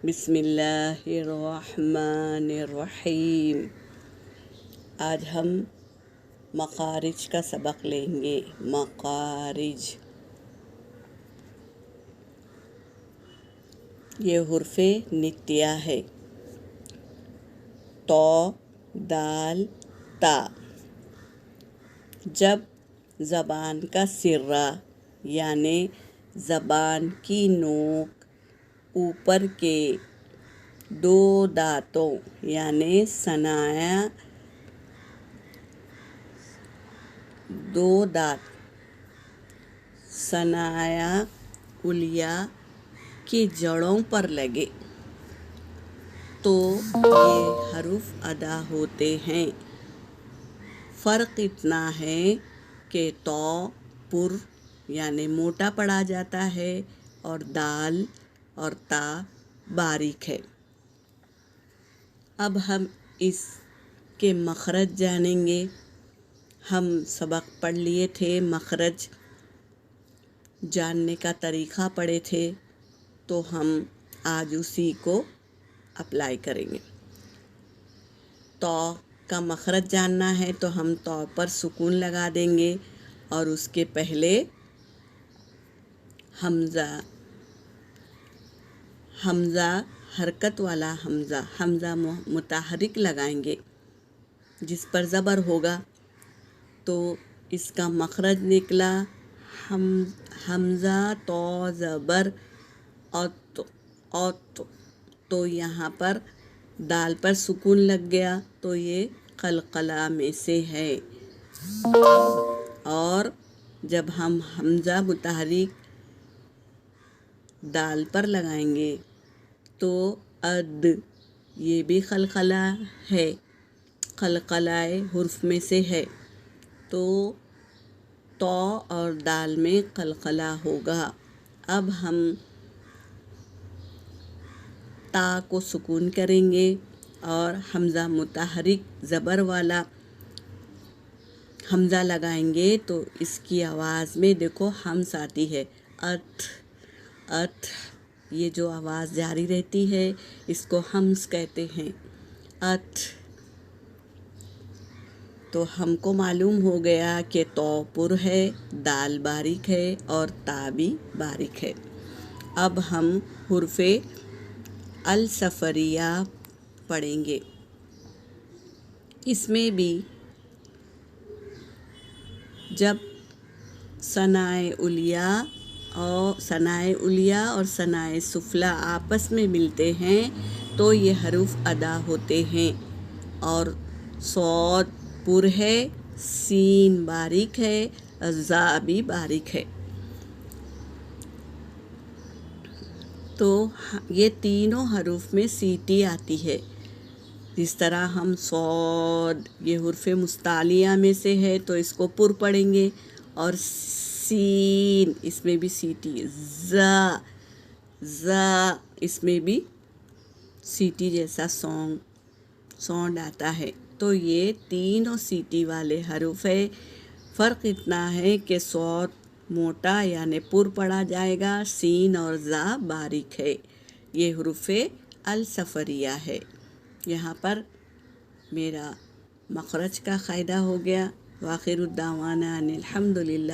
بسم اللہ الرحمن الرحیم۔ آج ہم مخارج کا سبق لیں گے۔ مخارج، یہ حرف نتیہ ہے۔ تو، دال، تا۔ جب زبان کا سرہ یعنی زبان کی نوک اوپر کے دو دانتوں یعنی ثنایا علیہ کی جڑوں پر لگے تو یہ حروف ادا ہوتے ہیں۔ فرق اتنا ہے کہ تو پر یعنی موٹا پڑھا جاتا ہے اور دال اور تا باریک ہے۔ اب ہم اس کے مخرج جانیں گے۔ ہم سبق پڑھ لیے تھے، مخرج جاننے کا طریقہ پڑھے تھے، تو ہم آج اسی کو اپلائی کریں گے۔ تو کا مخرج جاننا ہے تو ہم تو پر سکون لگا دیں گے اور اس کے پہلے حمزہ حرکت والا حمزہ متحرک لگائیں گے، جس پر زبر ہوگا تو اس کا مخرج نکلا حمزہ تو زبر اوت، تو یہاں پر دال پر سکون لگ گیا تو یہ قلقلہ میں سے ہے۔ اور جب ہم حمزہ متحرک دال پر لگائیں گے تو اد، یہ بھی قلقلہ ہے، قلقلہ حرف میں سے ہے، تو اور دال میں قلقلہ ہوگا۔ اب ہم تا کو سکون کریں گے اور حمزہ متحرک زبر والا حمزہ لگائیں گے تو اس کی آواز میں دیکھو ہمس آتی ہے، ات، یہ جو آواز جاری رہتی ہے اس کو ہمس کہتے ہیں، ات۔ تو ہم کو معلوم ہو گیا کہ تو پر ہے، دال باریک ہے اور تا بھی باریک ہے۔ اب ہم حرف الصفریہ پڑھیں گے۔ اس میں بھی جب ثنائے علیہ اور ثنائے سفلی آپس میں ملتے ہیں تو یہ حروف ادا ہوتے ہیں، اور صاد پر ہے، سین باریک ہے، زا بھی باریک ہے۔ تو یہ تینوں حروف میں سیٹی آتی ہے، جس طرح ہم صاد یہ حرف مستعلیہ میں سے ہے تو اس کو پر پڑھیں گے، اور سین اس میں بھی سیٹی، زا اس میں بھی سیٹی جیسا ساؤنڈ آتا ہے، تو یہ تینوں سیٹی والے حروف ہے۔ فرق اتنا ہے کہ صاد موٹا یعنی پر پڑھا جائے گا، سین اور زا باریک ہے۔ یہ حروف الصفریہ ہے۔ یہاں پر میرا مخرج کا قاعدہ ہو گیا۔ وآخر الدعوانا ان الحمد للہ